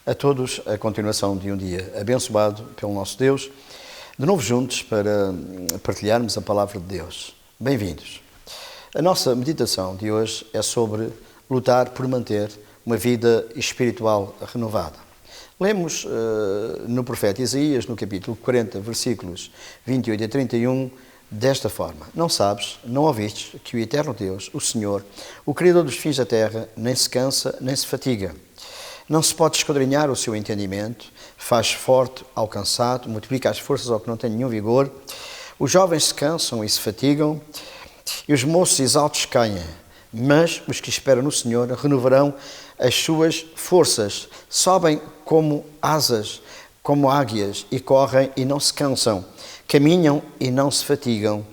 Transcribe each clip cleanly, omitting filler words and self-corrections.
A todos a continuação de um dia abençoado pelo nosso Deus, de novo juntos para partilharmos a palavra de Deus. Bem-vindos. A nossa meditação de hoje é sobre lutar por manter uma vida espiritual renovada. Lemos no profeta Isaías, no capítulo 40, versículos 28 a 31, desta forma: Não sabes, não ouvistes que o eterno Deus, o Senhor, o Criador dos fins da terra, nem se cansa, nem se fatiga. Não se pode esquadrinhar o seu entendimento, faz forte ao cansado, multiplica as forças ao que não tem nenhum vigor. Os jovens se cansam e se fatigam, e os moços exaltos caem. Mas os que esperam no Senhor renovarão as suas forças, sobem como asas, como águias, e correm e não se cansam, caminham e não se fatigam.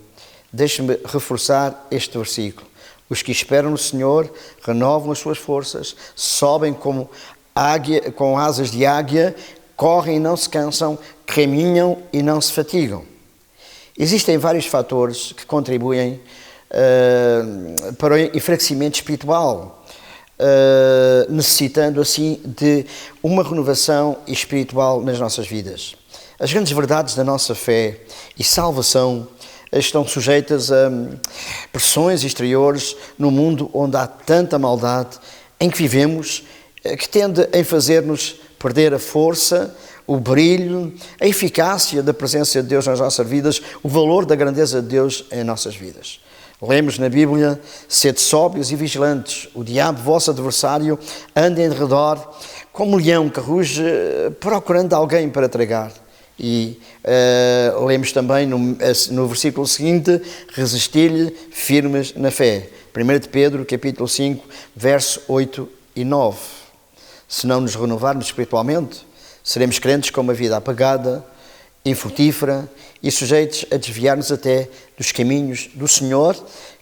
Deixe-me reforçar este versículo. Os que esperam no Senhor renovam as suas forças, sobem como águia, com asas de águia, correm e não se cansam, caminham e não se fatigam. Existem vários fatores que contribuem para o enfraquecimento espiritual, necessitando assim de uma renovação espiritual nas nossas vidas. As grandes verdades da nossa fé e salvação estão sujeitas a pressões exteriores no mundo onde há tanta maldade em que vivemos, que tende a fazer-nos perder a força, o brilho, a eficácia da presença de Deus nas nossas vidas, o valor da grandeza de Deus em nossas vidas. Lemos na Bíblia: sede sóbrios e vigilantes, o diabo, vosso adversário, anda em redor como um leão que ruge, procurando alguém para tragar. E lemos também no versículo seguinte: resistir-lhe firmes na fé. 1 de Pedro, capítulo 5, verso 8 e 9. Se não nos renovarmos espiritualmente, seremos crentes com uma vida apagada, infrutífera e sujeitos a desviar-nos até dos caminhos do Senhor,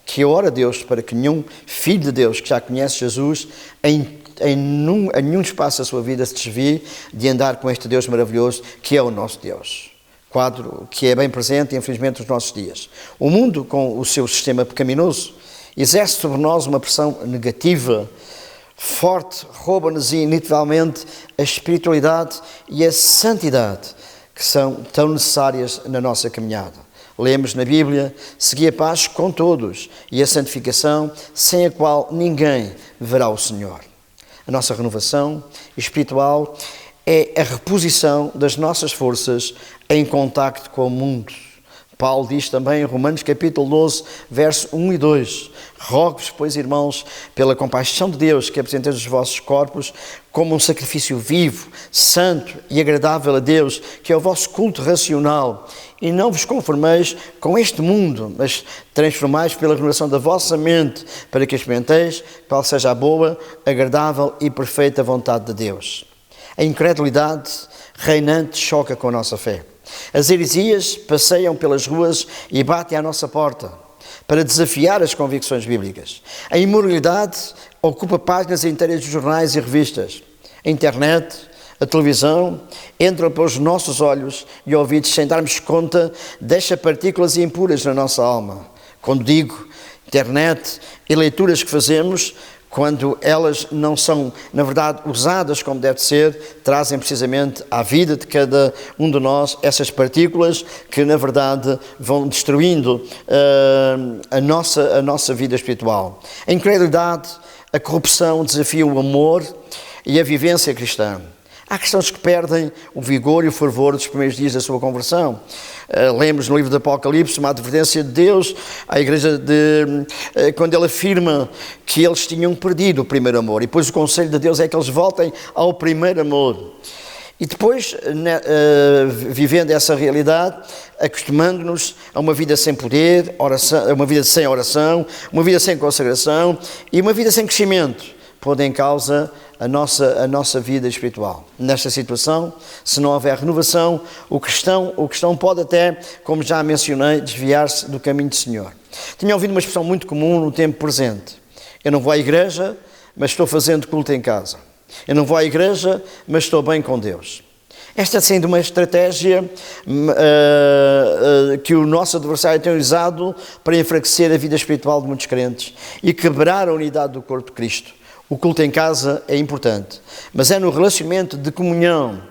que ora a Deus para que nenhum filho de Deus que já conhece Jesus em nenhum espaço da sua vida se desvie de andar com este Deus maravilhoso que é o nosso Deus. Quadro que é bem presente, infelizmente, nos nossos dias. O mundo, com o seu sistema pecaminoso, exerce sobre nós uma pressão negativa, forte, rouba-nos inevitavelmente a espiritualidade e a santidade que são tão necessárias na nossa caminhada. Lemos na Bíblia: segui a paz com todos e a santificação, sem a qual ninguém verá o Senhor. A nossa renovação espiritual é a reposição das nossas forças em contacto com o mundo. Paulo diz também em Romanos capítulo 12, verso 1 e 2: Rogo-vos, pois, irmãos, pela compaixão de Deus, que apresenteis os vossos corpos como um sacrifício vivo, santo e agradável a Deus, que é o vosso culto racional. E não vos conformeis com este mundo, mas transformais pela renovação da vossa mente, para que experimenteis qual seja a boa, agradável e perfeita vontade de Deus. A incredulidade reinante choca com a nossa fé. As heresias passeiam pelas ruas e batem à nossa porta para desafiar as convicções bíblicas. A imoralidade ocupa páginas inteiras de jornais e revistas. A internet, a televisão, entram pelos nossos olhos e ouvidos sem darmos conta, deixa partículas impuras na nossa alma. Quando digo internet e leituras que fazemos, quando elas não são, na verdade, usadas como deve ser, trazem precisamente à vida de cada um de nós essas partículas que, na verdade, vão destruindo a nossa vida espiritual. A incredulidade, a corrupção desafiam o amor e a vivência cristã. Há cristãos que perdem o vigor e o fervor dos primeiros dias da sua conversão. Lemos no livro do Apocalipse uma advertência de Deus à igreja quando ele afirma que eles tinham perdido o primeiro amor. E depois o conselho de Deus é que eles voltem ao primeiro amor. E depois, vivendo essa realidade, acostumando-nos a uma vida sem poder, uma vida sem oração, uma vida sem consagração e uma vida sem crescimento, pondo em causa a nossa vida espiritual. Nesta situação, se não houver renovação, o cristão pode até, como já mencionei, desviar-se do caminho do Senhor. Tinha ouvido uma expressão muito comum no tempo presente: eu não vou à igreja, mas estou fazendo culto em casa. Eu não vou à igreja, mas estou bem com Deus. Esta é sendo uma estratégia que o nosso adversário tem usado para enfraquecer a vida espiritual de muitos crentes e quebrar a unidade do corpo de Cristo. O culto em casa é importante, mas é no relacionamento de comunhão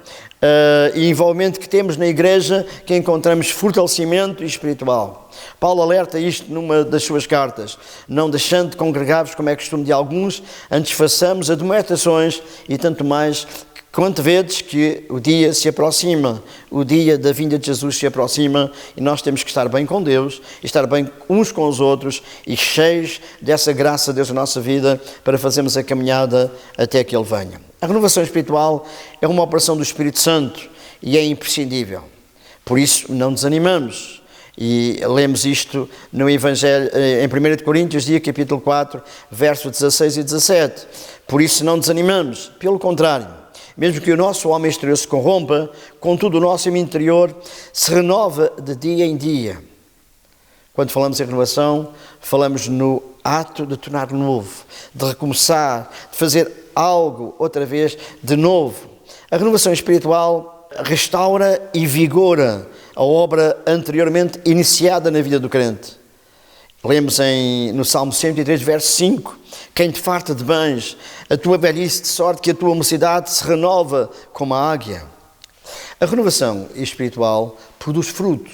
e envolvimento que temos na igreja que encontramos fortalecimento espiritual. Paulo alerta isto numa das suas cartas: não deixando de congregar-vos como é costume de alguns, antes façamos admoestações, e tanto mais quanto vedes que o dia se aproxima, o dia da vinda de Jesus se aproxima, e nós temos que estar bem com Deus, e estar bem uns com os outros, e cheios dessa graça de Deus na nossa vida, para fazermos a caminhada até que Ele venha. A renovação espiritual é uma operação do Espírito Santo e é imprescindível. Por isso, não desanimamos. E lemos isto no Evangelho, em 1 Coríntios, capítulo 4, versos 16 e 17. Por isso, não desanimamos. Pelo contrário, mesmo que o nosso homem exterior se corrompa, contudo o nosso homem interior se renova de dia em dia. Quando falamos em renovação, falamos no ato de tornar novo, de recomeçar, de fazer algo outra vez de novo. A renovação espiritual restaura e vigora a obra anteriormente iniciada na vida do crente. Lemos no Salmo 103, verso 5: quem te farta de bens, a tua velhice, de sorte que a tua mocidade se renova como a águia. A renovação espiritual produz fruto.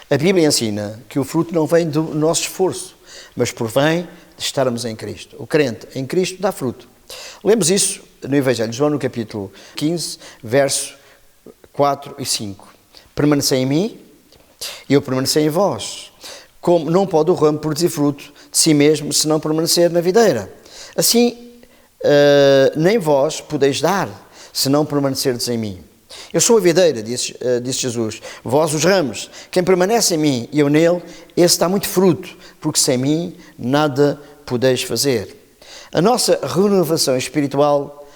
A Bíblia ensina que o fruto não vem do nosso esforço, mas provém de estarmos em Cristo. O crente em Cristo dá fruto. Lemos isso no Evangelho de João, no capítulo 15, verso 4 e 5. Permanecei em mim e eu permanecerei em vós. Como não pode o ramo produzir fruto de si mesmo se não permanecer na videira. Assim, nem vós podeis dar se não permanecerdes em mim. Eu sou a videira, disse Jesus, vós os ramos. Quem permanece em mim e eu nele, esse dá muito fruto, porque sem mim nada podeis fazer. A nossa renovação espiritual,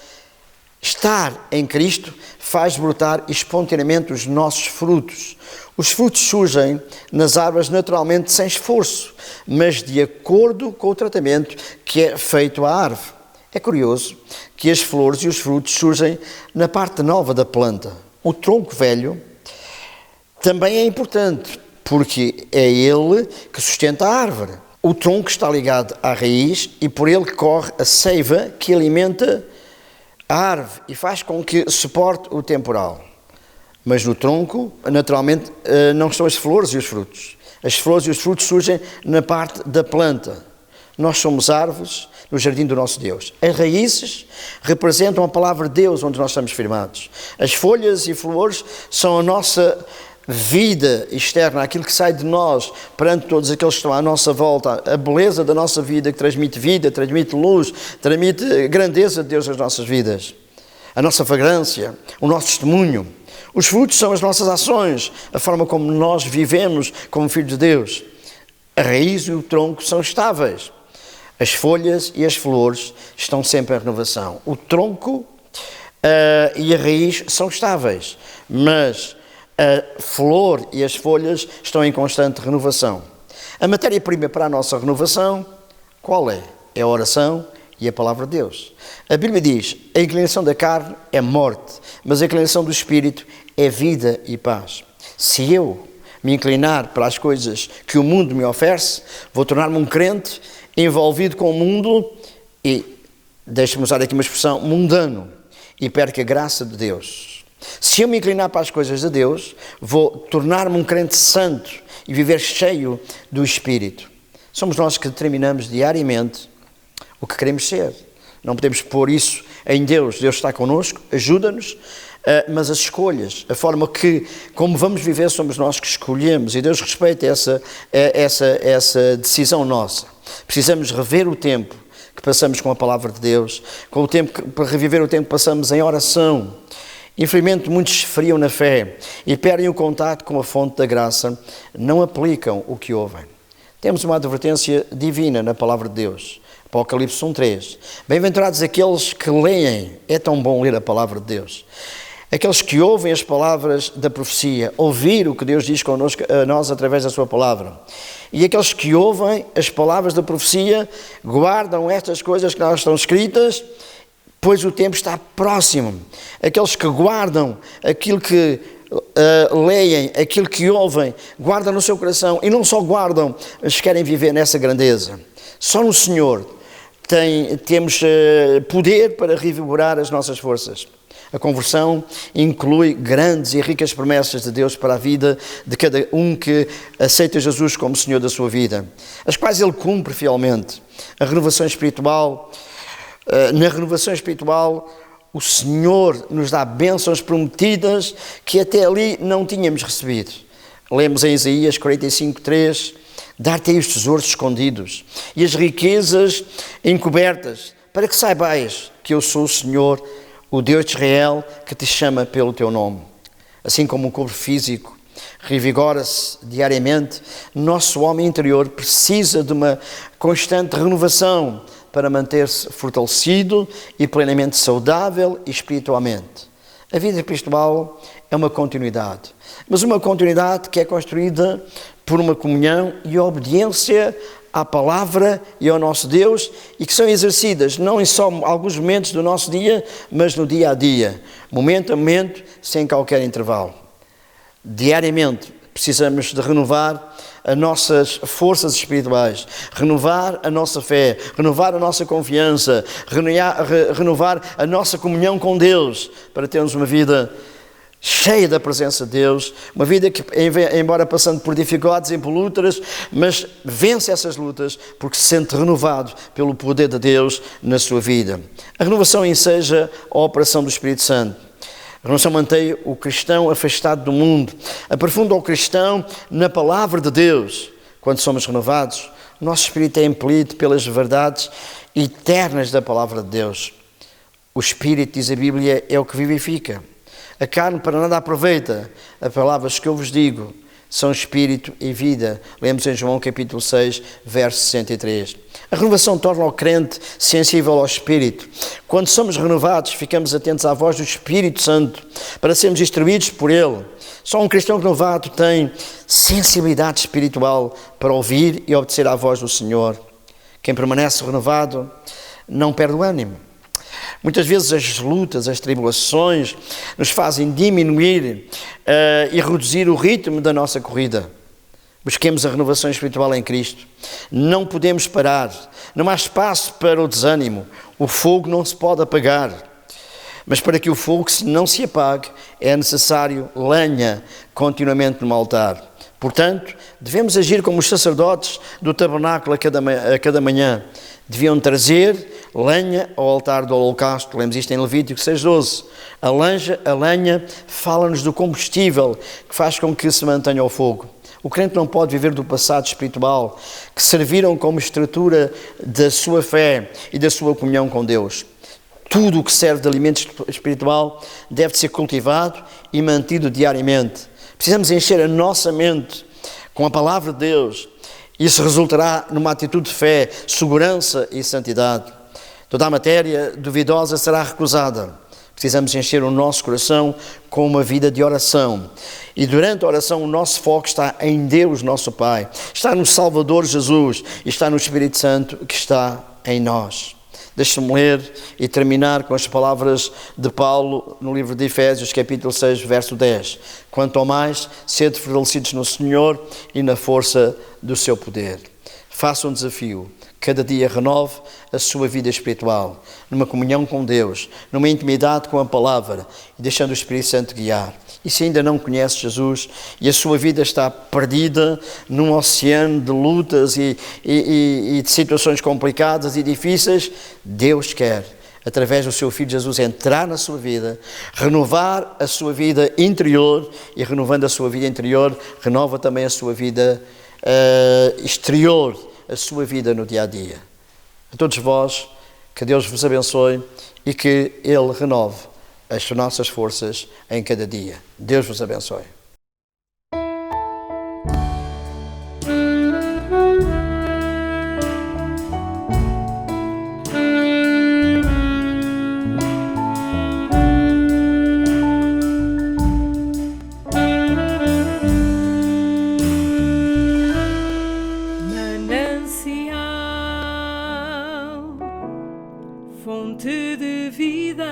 estar em Cristo, faz brotar espontaneamente os nossos frutos. Os frutos surgem nas árvores naturalmente sem esforço, mas de acordo com o tratamento que é feito à árvore. É curioso que as flores e os frutos surgem na parte nova da planta. O tronco velho também é importante, porque é ele que sustenta a árvore. O tronco está ligado à raiz e por ele corre a seiva que alimenta a árvore e faz com que suporte o temporal. Mas no tronco, naturalmente, não estão as flores e os frutos. As flores e os frutos surgem na parte da planta. Nós somos árvores no jardim do nosso Deus. As raízes representam a palavra de Deus onde nós estamos firmados. As folhas e flores são a nossa vida externa, aquilo que sai de nós perante todos aqueles que estão à nossa volta, a beleza da nossa vida que transmite vida, transmite luz, transmite a grandeza de Deus nas nossas vidas, a nossa fragrância, o nosso testemunho. Os frutos são as nossas ações, a forma como nós vivemos como filhos de Deus. A raiz e o tronco são estáveis. As folhas e as flores estão sempre em renovação. O tronco e a raiz são estáveis, mas a flor e as folhas estão em constante renovação. A matéria-prima para a nossa renovação, qual é? É a oração e a palavra de Deus. A Bíblia diz: a inclinação da carne é morte, mas a inclinação do Espírito é vida e paz. Se eu me inclinar para as coisas que o mundo me oferece, vou tornar-me um crente envolvido com o mundo e, deixa-me usar aqui uma expressão, mundano, e perco a graça de Deus. Se eu me inclinar para as coisas de Deus, vou tornar-me um crente santo e viver cheio do Espírito. Somos nós que determinamos diariamente o que queremos ser. Não podemos pôr isso em Deus. Deus está connosco, ajuda-nos, mas as escolhas, a forma como vamos viver, somos nós que escolhemos, e Deus respeita essa decisão nossa. Precisamos rever o tempo que passamos com a palavra de Deus, para reviver o tempo que passamos em oração. Infelizmente, muitos se esfriam na fé e perdem o contato com a fonte da graça, não aplicam o que ouvem. Temos uma advertência divina na palavra de Deus. Apocalipse 1:3. Bem-aventurados aqueles que leem, é tão bom ler a palavra de Deus. Aqueles que ouvem as palavras da profecia, ouvir o que Deus diz connosco, a nós através da sua palavra. E aqueles que ouvem as palavras da profecia, guardam estas coisas que lá estão escritas, pois o tempo está próximo. Aqueles que guardam aquilo que leem, aquilo que ouvem, guardam no seu coração, e não só guardam, mas querem viver nessa grandeza. Só no Senhor temos poder para revigorar as nossas forças. A conversão inclui grandes e ricas promessas de Deus para a vida de cada um que aceita Jesus como Senhor da sua vida, as quais Ele cumpre fielmente. Na renovação espiritual, o Senhor nos dá bênçãos prometidas que até ali não tínhamos recebido. Lemos em Isaías 45:3, dar-te-ei os tesouros escondidos e as riquezas encobertas, para que saibais que eu sou o Senhor, o Deus de Israel, que te chama pelo teu nome. Assim como o corpo físico revigora-se diariamente, nosso homem interior precisa de uma constante renovação para manter-se fortalecido e plenamente saudável espiritualmente. A vida espiritual é uma continuidade, mas uma continuidade que é construída por uma comunhão e obediência à palavra e ao nosso Deus, e que são exercidas não em só alguns momentos do nosso dia, mas no dia a dia, momento a momento, sem qualquer intervalo. Diariamente precisamos de renovar as nossas forças espirituais, renovar a nossa fé, renovar a nossa confiança, renovar a nossa comunhão com Deus, para termos uma vida cheia da presença de Deus, uma vida que, embora passando por dificuldades e por lutas, mas vence essas lutas porque se sente renovado pelo poder de Deus na sua vida. A renovação enseja a operação do Espírito Santo. A renovação mantém o cristão afastado do mundo, aprofunda o cristão na palavra de Deus. Quando somos renovados, o nosso espírito é impelido pelas verdades eternas da palavra de Deus. O Espírito, diz a Bíblia, é o que vivifica. A carne para nada aproveita. As palavras que eu vos digo são espírito e vida. Lemos em João capítulo 6, verso 63. A renovação torna o crente sensível ao Espírito. Quando somos renovados, ficamos atentos à voz do Espírito Santo para sermos instruídos por Ele. Só um cristão renovado tem sensibilidade espiritual para ouvir e obedecer à voz do Senhor. Quem permanece renovado não perde o ânimo. Muitas vezes as lutas, as tribulações nos fazem diminuir e reduzir o ritmo da nossa corrida. Busquemos a renovação espiritual em Cristo. Não podemos parar. Não há espaço para o desânimo. O fogo não se pode apagar. Mas para que o fogo não se apague, é necessário lenha continuamente no altar. Portanto, devemos agir como os sacerdotes do tabernáculo a cada manhã. Deviam trazer lenha ao altar do holocausto. Lemos isto em Levítico 6:12. A lenha fala-nos do combustível que faz com que se mantenha o fogo. O crente não pode viver do passado espiritual que serviram como estrutura da sua fé e da sua comunhão com Deus. Tudo o que serve de alimento espiritual deve ser cultivado e mantido diariamente. Precisamos encher a nossa mente com a palavra de Deus. Isso resultará numa atitude de fé, segurança e santidade. Toda a matéria duvidosa será recusada. Precisamos encher o nosso coração com uma vida de oração. E durante a oração o nosso foco está em Deus, nosso Pai. Está no Salvador Jesus e está no Espírito Santo que está em nós. Deixe-me ler e terminar com as palavras de Paulo no livro de Efésios, capítulo 6, verso 10. Quanto ao mais, sede fortalecidos no Senhor e na força do seu poder. Faça um desafio. Cada dia renove a sua vida espiritual, numa comunhão com Deus, numa intimidade com a palavra e deixando o Espírito Santo guiar. E se ainda não conhece Jesus e a sua vida está perdida num oceano de lutas e de situações complicadas e difíceis, Deus quer, através do seu Filho Jesus, entrar na sua vida, renovar a sua vida interior e, renovando a sua vida interior, renova também a sua vida exterior, a sua vida no dia-a-dia. A todos vós, que Deus vos abençoe e que Ele renove as nossas forças em cada dia. Deus vos abençoe. Fonte de vida,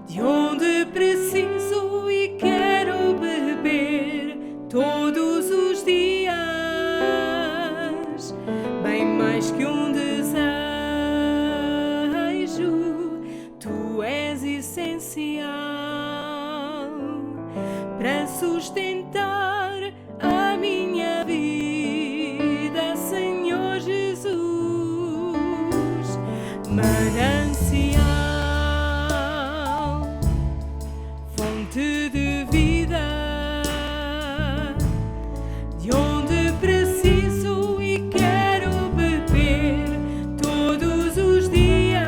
de onde preciso e quero beber todos os dias, bem mais mais que um desejo, tu és essencial para sustentar a minha vida, Senhor Jesus. Manancial, fonte de vida, de onde preciso e quero beber todos os dias,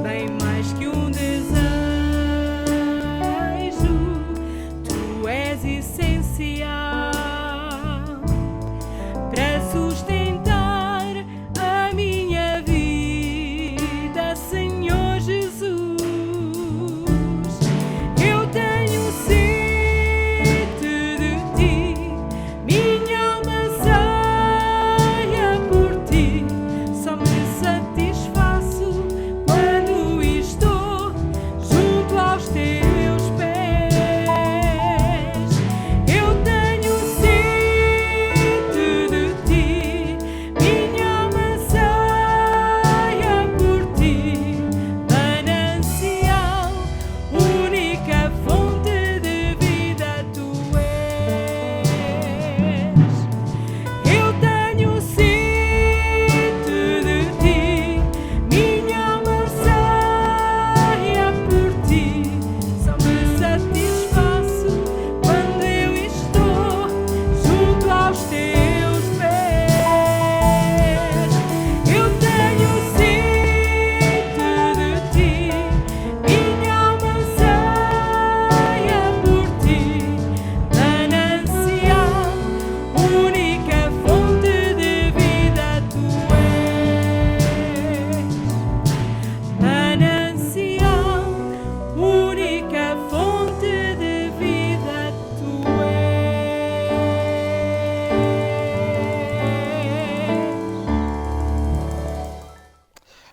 bem mais que um desejo, tu és essencial para sustentar a minha vida, Senhor Jesus. Eu tenho sede de ti, minha alma anseia por ti, só me satisfaço quando estou junto aos teus pés. Eu tenho sede de ti, minha alma anseia por ti, manancial, única fonte de vida tu és. Eu tenho sede de ti, minha alma anseia por ti, só me satisfaço quando eu estou junto aos teus pés. Eu tenho sede de ti, minha alma anseia por ti, manancial, única fonte de vida tu és. Manancial, única fonte de vida tu és.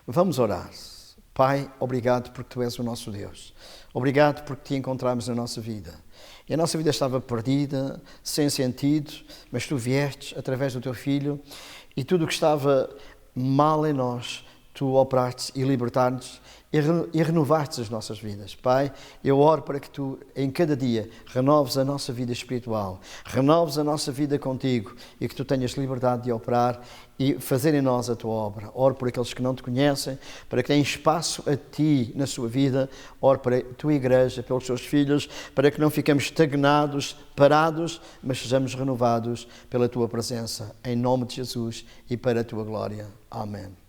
Vamos orar. Pai, obrigado porque Tu és o nosso Deus. Obrigado porque Te encontramos na nossa vida. E a nossa vida estava perdida, sem sentido, mas Tu viestes através do Teu Filho e tudo o que estava mal em nós, Tu operaste e libertaste e renovaste as nossas vidas. Pai, eu oro para que Tu, em cada dia, renoves a nossa vida espiritual, renoves a nossa vida contigo e que Tu tenhas liberdade de operar e fazer em nós a Tua obra. Oro por aqueles que não Te conhecem, para que tenham espaço a Ti na sua vida. Oro para a Tua Igreja, pelos Teus filhos, para que não fiquemos estagnados, parados, mas sejamos renovados pela Tua presença. Em nome de Jesus e para a Tua glória. Amém.